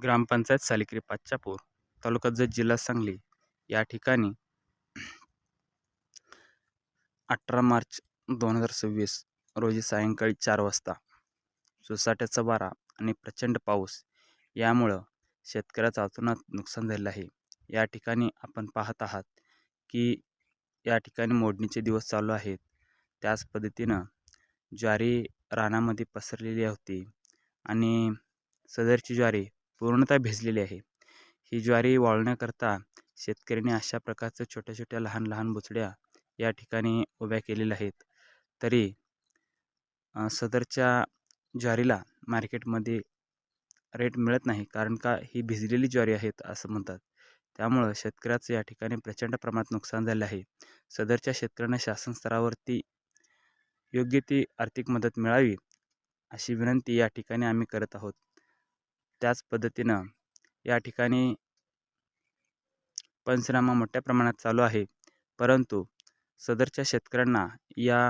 ग्रामपंचायत सालिक्री पाचापूर, तालुका जत, जिल्हा सांगली या ठिकाणी 18 मार्च 2026 रोजी सायंकाळी 4 वाजता सोसाट्याचा वारा आणि प्रचंड पाऊस यामुळं शेतकऱ्याचं अतोनात नुकसान झालेलं आहे. या ठिकाणी आपण पाहत आहात की या ठिकाणी मोडणीचे दिवस चालू आहेत. त्याच पद्धतीनं ज्वारी रानामध्ये पसरलेली होती आणि सदरची ज्वारी पूर्णतः भिजलेली आहे. ही ज्वारी वाळवण्याकरता शेतकऱ्यांनी अशा प्रकारच्या छोट्या छोट्या लहान लहान बुचड्या या ठिकाणी उभ्या केलेल्या आहेत. तरी सदरच्या ज्वारीला मार्केटमध्ये रेट मिळत नाही, कारण का ही भिजलेली ज्वारी आहेत असं म्हणतात. त्यामुळं शेतकऱ्याचं या ठिकाणी प्रचंड प्रमाणात नुकसान झालं आहे. सदरच्या शेतकऱ्यांना शासन स्तरावरती योग्य ती आर्थिक मदत मिळावी अशी विनंती या ठिकाणी आम्ही करत आहोत. त्याच पद्धतीनं या ठिकाणी पंचनामा मोठ्या प्रमाणात चालू आहे, परंतु सदरच्या शेतकऱ्यांना या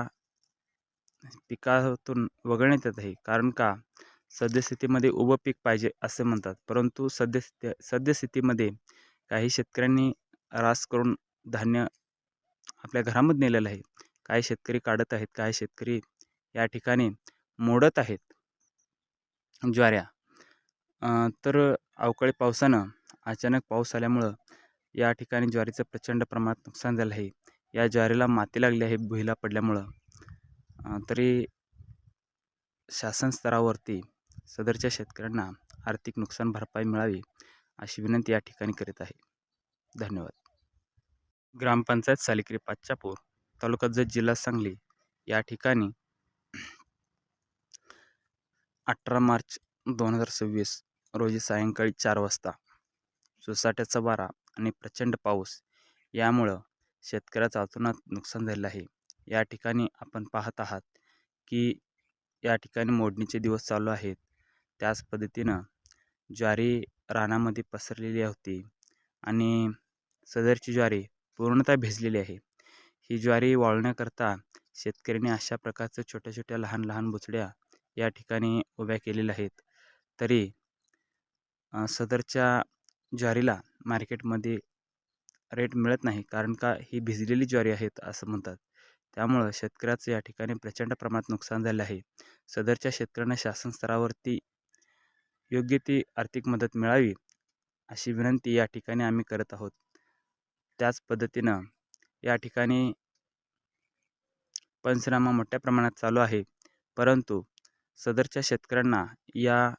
पिकातून वगळण्यात येत आहे. कारण का सद्यस्थितीमध्ये उभं पीक पाहिजे असे म्हणतात, परंतु सद्यस्थितीमध्ये काही शेतकऱ्यांनी रास करून धान्य आपल्या घरामध्ये नेलेलं आहे. काही शेतकरी काढत आहेत, काही शेतकरी या ठिकाणी मोडत आहेत ज्वाऱ्या. तर अवकाळी पावसानं अचानक पाऊस आल्यामुळं या ठिकाणी ज्वारीचं प्रचंड प्रमाणात नुकसान झालं आहे. या ज्वारीला माती लागली आहे भुईला पडल्यामुळं. तरी शासन स्तरावरती सदरच्या शेतकऱ्यांना आर्थिक नुकसान भरपाई मिळावी अशी विनंती या ठिकाणी करीत आहे. धन्यवाद. ग्रामपंचायत सालिक्री पाचापूर, तालुका जत, जिल्हा सांगली या ठिकाणी 18 मार्च 2026 रोजी सायंकाळी 4 वाजता सोसाट्याचा वारा आणि प्रचंड पाऊस यामुळं शेतकऱ्याचं अतोनात नुकसान झालेलं आहे. या ठिकाणी आपण पाहत आहात की या ठिकाणी मोडणीचे दिवस चालू आहेत. त्याच पद्धतीनं ज्वारी रानामध्ये पसरलेली होती आणि सदरची ज्वारी पूर्णतः भिजलेली आहे. ही ज्वारी वाळवण्याकरता शेतकऱ्यांनी अशा प्रकारच्या छोट्या छोट्या लहान लहान बुचड्या या ठिकाणी उभ्या केलेल्या आहेत. तरी सदरच्या ज्वारीला मार्केटमध्ये रेट मिळत नाही, कारण का ही भिजलेली ज्वारी आहेत असं म्हणतात. त्यामुळं शेतकऱ्याचं या ठिकाणी प्रचंड प्रमाणात नुकसान झालं आहे. सदरच्या शेतकऱ्यांना शासन स्तरावरती योग्य ती आर्थिक मदत मिळावी अशी विनंती या ठिकाणी आम्ही करत आहोत. त्याच पद्धतीनं या ठिकाणी पंचनामा मोठ्या प्रमाणात चालू आहे, परंतु सदरच्या शेतकऱ्यांना या